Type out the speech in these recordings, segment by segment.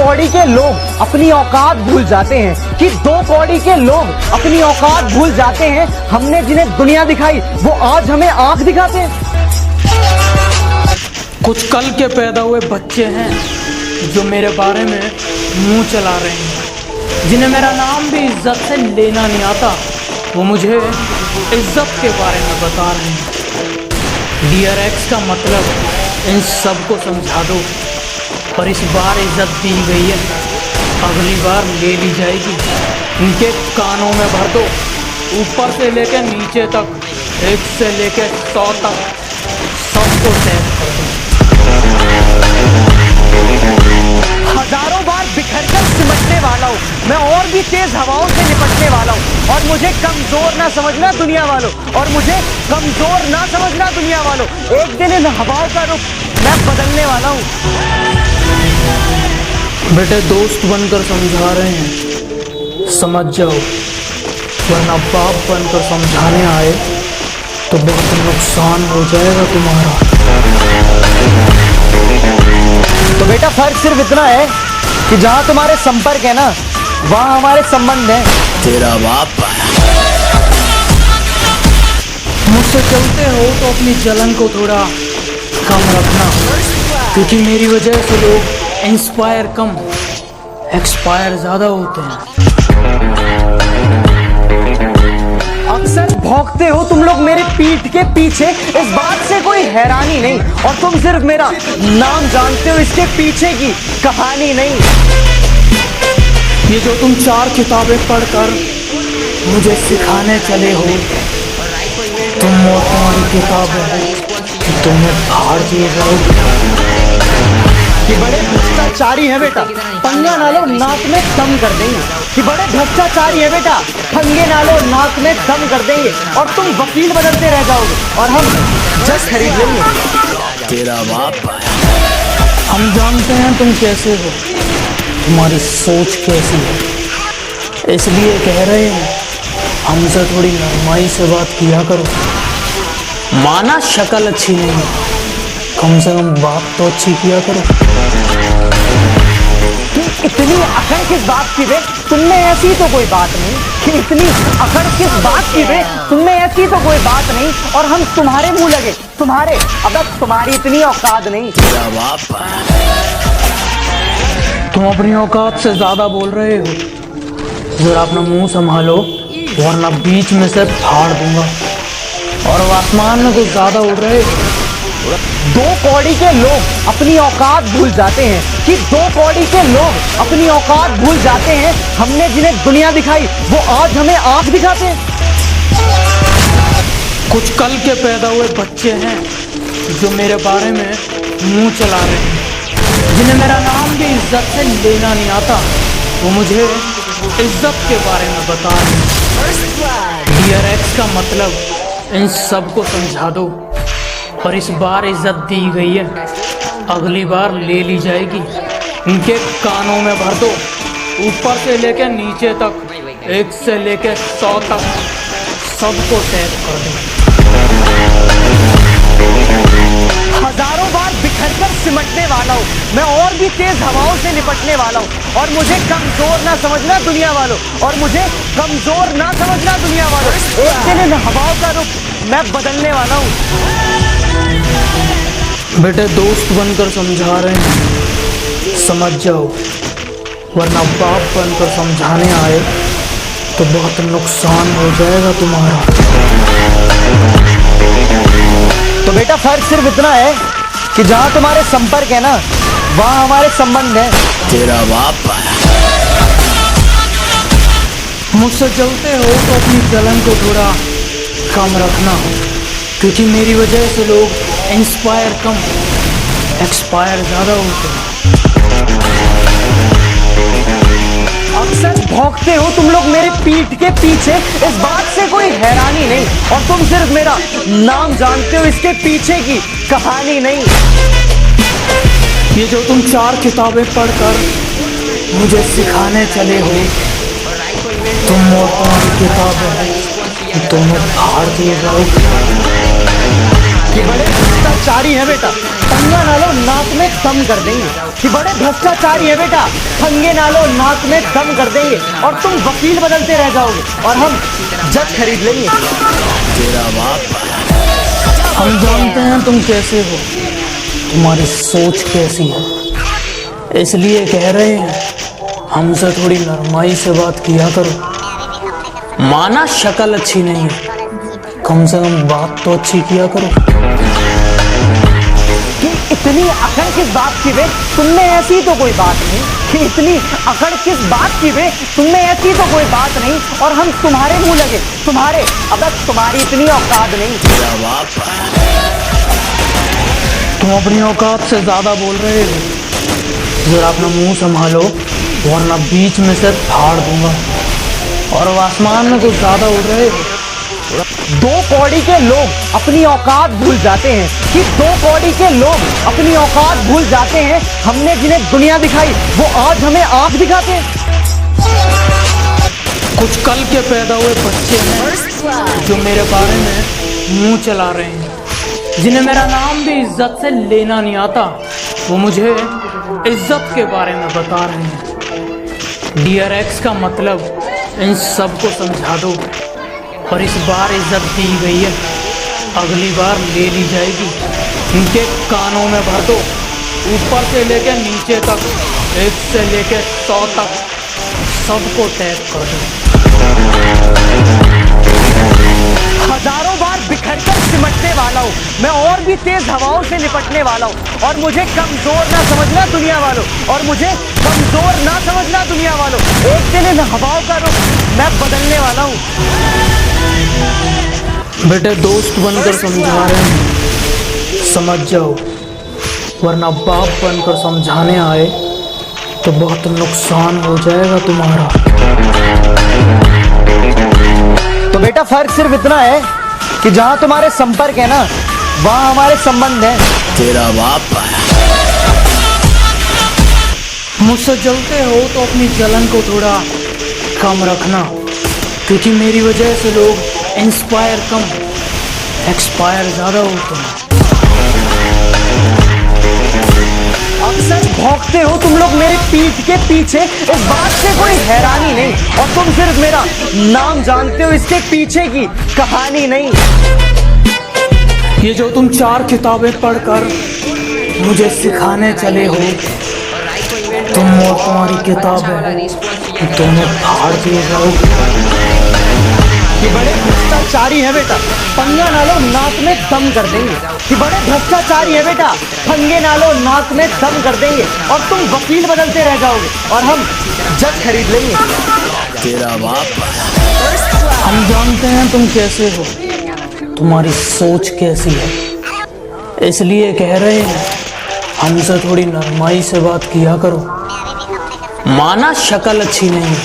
कौड़ी के लोग अपनी औकात भूल जाते हैं, कि दो कौड़ी के लोग अपनी औकात भूल जाते हैं। हमने जिन्हें दुनिया दिखाई वो आज हमें आंख दिखाते हैं। कुछ कल के पैदा हुए बच्चे हैं जो मेरे बारे में मुंह चला रहे हैं, जिन्हें मेरा नाम भी इज्जत से लेना नहीं आता, वो मुझे इज्जत के बारे में बता रहे हैं। डियर एक्स का मतलब इन सबको समझा दो, पर इस बार इज्जत दी गई है, अगली बार ले ली जाएगी। इनके कानों में भर दो, ऊपर से लेकर नीचे तक, 1 से लेकर 100 तक, सबको तैर कर दो। हजारों बार बिखरकर सिमटने वाला हूँ मैं, और भी तेज हवाओं से निपटने वाला हूँ। और मुझे कमजोर ना समझना दुनिया वालों, और मुझे कमजोर ना समझना दुनिया वालों। एक दिन इन हवाओं का रुख मैं बदलने वाला हूँ। बेटे दोस्त बनकर समझा रहे हैं, समझ जाओ, वरना बाप बनकर समझाने आए तो बहुत नुकसान हो जाएगा तुम्हारा। तो बेटा फर्क सिर्फ इतना है कि जहाँ तुम्हारे संपर्क है ना, वहाँ हमारे संबंध है। तेरा बाप मुझसे चलते हो तो अपनी जलन को थोड़ा कम रखना, क्योंकि मेरी वजह से लोग इंस्पायर कम, एक्सपायर ज्यादा होते हैं। अक्सर भौंकते हो तुम लोग मेरे पीठ के पीछे, इस बात से कोई हैरानी नहीं, और तुम सिर्फ मेरा नाम जानते हो, इसके पीछे की कहानी नहीं। ये जो तुम 4 किताबें पढ़कर मुझे सिखाने चले हो, तुम तुम्हारी किताब है कि तुम्हें फाड़ दिए जाओ। कि बड़े भ्रष्टाचारी है बेटा, पंगा ना लो, नाक में दम कर देंगे। कि बड़े भ्रष्टाचारी है बेटा, पंगे ना लो, नाक में दम कर देंगे। और तुम वकील बदलते रह जाओगे और हम जज खरीद लेंगे। तेरा बाप हम जानते हैं तुम कैसे हो, तुम्हारी सोच कैसी है, इसलिए कह रहे हैं हमसे थोड़ी नरमाई से बात किया करो। माना शक्ल अच्छी नहीं है, कम से कम बात तो अच्छी किया करो। इतनी अकड़ किस बात की बे, तुमने ऐसी तो कोई बात नहीं। कि इतनी अकड़ किस बात की बे, तुमने ऐसी तो कोई बात नहीं। और हम तुम्हारे मुंह लगे, तुम्हारे, अब तुम्हारी इतनी औकात नहीं। तेरा बाप तुम अपनी औकात से ज्यादा बोल रहे हो, जरा अपना मुंह संभालो, वरना बीच में से फाड़ दूंगा। और आसमान में कुछ ज्यादा उड़ रहे हो। दो कौड़ी के लोग अपनी औकात भूल जाते हैं, कि दो कौड़ी के लोग अपनी औकात भूल जाते हैं। हमने जिन्हें दुनिया दिखाई वो आज हमें आंख दिखाते हैं। कुछ कल के पैदा हुए बच्चे हैं जो मेरे बारे में मुंह चला रहे हैं, जिन्हें मेरा नाम भी इज्जत से लेना नहीं आता, वो मुझे इज्जत के बारे में बता रहे हैं। डियर एक्स का मतलब इन सबको समझा दो, पर इस बार इज्जत दी गई है, अगली बार ले ली जाएगी। इनके कानों में भर दो, ऊपर से लेकर नीचे तक, 1 से लेकर 100 तक, सबको तैर कर दो। हजारों बार बिखरकर सिमटने वाला हूँ मैं, और भी तेज हवाओं से निपटने वाला हूँ। और मुझे कमजोर ना समझना दुनिया वालों, और मुझे कमजोर ना समझना दुनिया वालों। एक दिन इन हवाओं का रुख मैं बदलने वाला हूँ। बेटे दोस्त बनकर समझा रहे हैं, समझ जाओ, वरना बाप बनकर समझाने आए तो बहुत नुकसान हो जाएगा तुम्हारा। तो बेटा फर्क सिर्फ इतना है कि जहाँ तुम्हारे संपर्क है ना, वहाँ हमारे संबंध है। तेरा बाप मुझसे चलते हो तो अपनी जलन को थोड़ा कम रखना, क्योंकि मेरी वजह से लोग इंस्पायर कम, एक्सपायर ज्यादा होते हैं। अक्सर भौंकते हो तुम लोग मेरे पीठ के पीछे, इस बात से कोई हैरानी नहीं, और तुम सिर्फ मेरा नाम जानते हो, इसके पीछे की कहानी नहीं। ये जो तुम 4 किताबें पढ़कर मुझे सिखाने चले हो, तुम और तुम्हारी किताब है कि तुम्हें फाड़ दिए जाओ। कि बड़े भ्रष्टाचारी है बेटा, पंगा ना लो, नाक में दम कर देंगे। कि बड़े भ्रष्टाचारी है बेटा, पंगे ना लो नाक में दम कर देंगे और तुम वकील बदलते रह जाओगे और हम जज खरीद लेंगे। तेरा बाप हम जानते हैं तुम कैसे हो, तुम्हारी सोच कैसी है, इसलिए कह रहे हैं हमसे थोड़ी नरमाई से बात किया करो। माना शक्ल अच्छी नहीं है, कम से कम बात तो अच्छी किया करो। कि इतनी अकड़ किस बात की बे, तुमने ऐसी तो कोई बात नहीं। कि इतनी अकड़ किस बात की बे, तुमने ऐसी तो कोई बात नहीं और हम तुम्हारे मुंह लगे, तुम्हारे। अब तुम्हारी इतनी औकात नहीं। तेरा बाप तुम अपनी औकात से ज्यादा बोल रहे हो, जरा अपना मुंह संभालो वरना बीच में से फाड़ दूंगा। और वो आसमान में कुछ ज्यादा उड़ रहे हो। दो कौड़ी के लोग अपनी औकात भूल जाते हैं, कि दो कौड़ी के लोग अपनी औकात भूल जाते हैं। हमने जिन्हें दुनिया दिखाई वो आज हमें आंख दिखाते हैं। कुछ कल के पैदा हुए बच्चे हैं जो मेरे बारे में मुंह चला रहे हैं, जिन्हें मेरा नाम भी इज्जत से लेना नहीं आता। वो मुझे इज्जत के बारे में बता रहे हैं। डियर एक्स का मतलब इन सबको समझा दो। पर इस बार इज्जत दी गई है, अगली बार ले ली जाएगी। इनके कानों में भर दो, ऊपर से लेकर नीचे तक, 1 से लेकर 100 तक सबको टैग कर दो। हजारों बार बिखर कर सिमटने वाला हूँ मैं, और भी तेज हवाओं से निपटने वाला हूँ। और मुझे कमजोर ना समझना दुनिया वालों, और मुझे कमजोर ना समझना दुनिया वालों। एक दिन इन हवाओं का रुख मैं बदलने वाला हूँ। बेटे दोस्त बनकर समझा रहे हैं, समझ जाओ, वरना बाप बनकर समझाने आए तो बहुत नुकसान हो जाएगा तुम्हारा। तो बेटा फर्क सिर्फ इतना है कि जहां तुम्हारे संपर्क है ना, वहां हमारे संबंध है। तेरा बाप मुझसे जलते हो तो अपनी जलन को थोड़ा कम रखना, क्योंकि मेरी वजह से लोग इंस्पायर कम, एक्सपायर ज्यादा होते हैं। अक्सर भौंकते हो तुम लोग मेरे पीठ के पीछे, इस बात से कोई हैरानी नहीं। और तुम सिर्फ मेरा नाम जानते हो, इसके पीछे की कहानी नहीं। ये जो तुम 4 किताबें पढ़कर मुझे सिखाने चले हो, तुम और तुम्हारी किताबें दोनों फाड़ दिए जाओ। कि बड़े भ्रष्टाचारी है बेटा, पंगा ना लो नाक में दम कर देंगे। कि बड़े भ्रष्टाचारी है बेटा, पंगे ना लो नाक में दम कर देंगे और तुम वकील बदलते रह जाओगे और हम जज खरीद लेंगे। तेरा बाप हम जानते हैं तुम कैसे हो, तुम्हारी सोच कैसी है, इसलिए कह रहे हैं हमसे थोड़ी नरमाई से बात किया करो। माना शक्ल अच्छी नहीं है,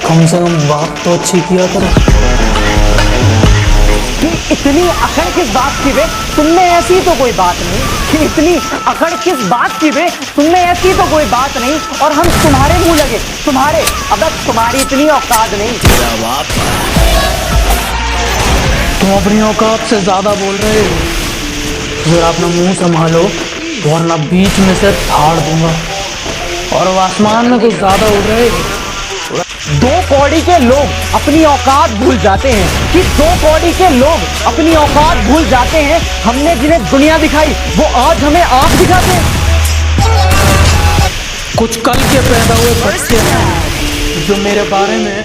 कम से कम बात तो अच्छी किया करो। कि इतनी अकड़ किस बात की बे, तुमने ऐसी तो कोई बात नहीं। कि इतनी अकड़ किस बात की बे, तुमने ऐसी तो कोई बात नहीं और हम तुम्हारे मुंह लगे, तुम्हारे। अब तुम्हारी इतनी औकात नहीं। तेरा बाप तुम अपनी औकात से ज्यादा बोल रहे हो, जरा अपना मुंह संभालो वरना बीच में से फाड़ दूंगा। और वो आसमान में कुछ ज्यादा उड़ रहे हो। दो कौड़ी के लोग अपनी औकात भूल जाते हैं, कि दो कौड़ी के लोग अपनी औकात भूल जाते हैं। हमने जिन्हें दुनिया दिखाई वो आज हमें आंख दिखाते हैं। कुछ कल के पैदा हुए बच्चे हैं जो मेरे बारे में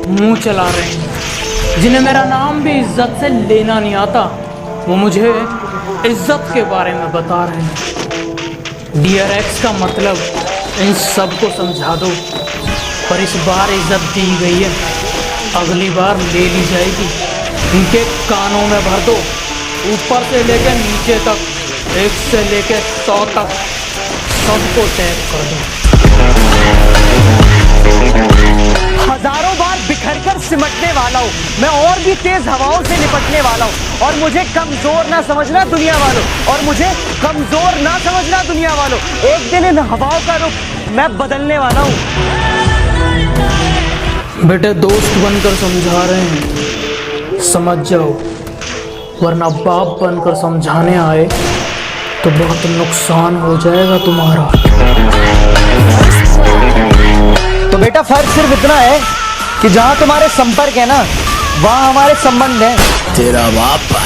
मुंह चला रहे हैं, जिन्हें मेरा नाम भी इज्जत से लेना नहीं आता। वो मुझे इज्जत के बारे में बता रहे हैं। डियर एक्स का मतलब इन सबको समझा दो। पर इस बार इज्जत दी गई है, अगली बार ले ली जाएगी। इनके कानों में भर दो, ऊपर से लेकर नीचे तक, 1 से लेकर 100 तक सबको टैग कर दो। हजारों बार बिखर कर सिमटने वाला हूँ मैं, और भी तेज हवाओं से निपटने वाला हूँ। और मुझे कमजोर ना समझना दुनिया वालों, और मुझे कमजोर ना समझना दुनिया वालों। एक दिन इन हवाओं का रुख मैं बदलने वाला हूँ। बेटे दोस्त बनकर समझा रहे हैं, समझ जाओ, वरना बाप बनकर समझाने आए तो बहुत नुकसान हो जाएगा तुम्हारा। तो बेटा फर्क सिर्फ इतना है कि जहां तुम्हारे संपर्क है ना, वहां हमारे संबंध है। तेरा बाप है।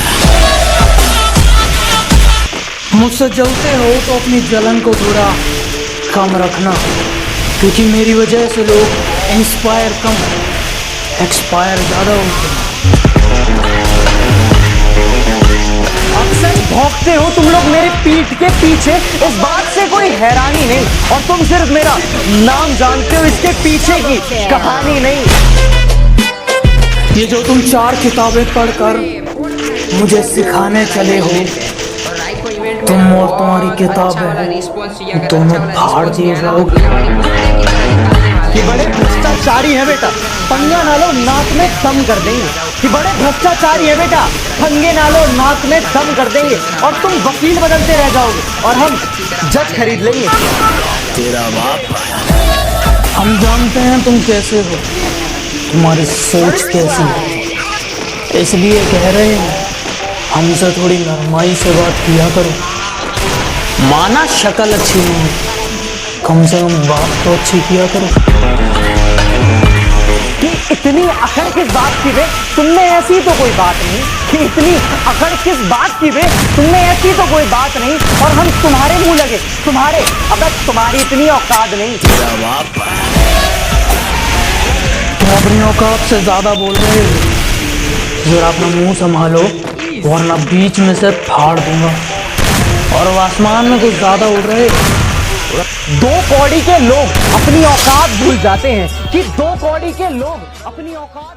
मुझसे जलते हो तो अपनी जलन को थोड़ा कम रखना, क्योंकि मेरी वजह से लोग इंस्पायर कम, एक्सपायर ज़्यादा होते हैं। अक्सर भौंकते हो तुम लोग मेरे पीठ के पीछे, इस बात से कोई हैरानी नहीं, और तुम सिर्फ मेरा नाम जानते हो, इसके पीछे की कहानी नहीं। ये जो तुम 4 किताबें पढ़कर मुझे सिखाने चले हो, तुम और तुम्हारी किताबें दोनों फाड़ दिए जाओगे। कि बड़े भ्रष्टाचारी है बेटा, पंगा ना लो, नाक में दम कर देंगे। कि बड़े भ्रष्टाचारी है बेटा, पंगे ना लो, नाक में दम कर देंगे, और तुम वकील बदलते रह जाओगे और हम जज खरीद लेंगे। तेरा बाप है। हम जानते हैं तुम कैसे हो, तुम्हारी सोच कैसी है, इसलिए कह रहे हैं हमसे थोड़ी नरमाई से बात किया करो। माना शक्ल अच्छी नहीं, कम से कम बात तो अच्छी किया करो। कि इतनी अकड़ किस बात की बे, तुमने ऐसी तो कोई बात नहीं। कि इतनी अकड़ किस बात की बे, तुमने ऐसी तो कोई बात नहीं, और हम तुम्हारे मुंह लगे, तुम्हारे, अब तुम्हारी इतनी औकात नहीं। तेरा बाप है। तुम अपनी औकात से ज्यादा बोल रहे हो, जरा अपना मुंह संभालो वरना बीच में से फाड़ दूंगा। और वो आसमान में कुछ ज्यादा उड़ रहे। 2 कौड़ी के लोग अपनी औकात भूल जाते हैं। कि 2 कौड़ी के लोग अपनी औकात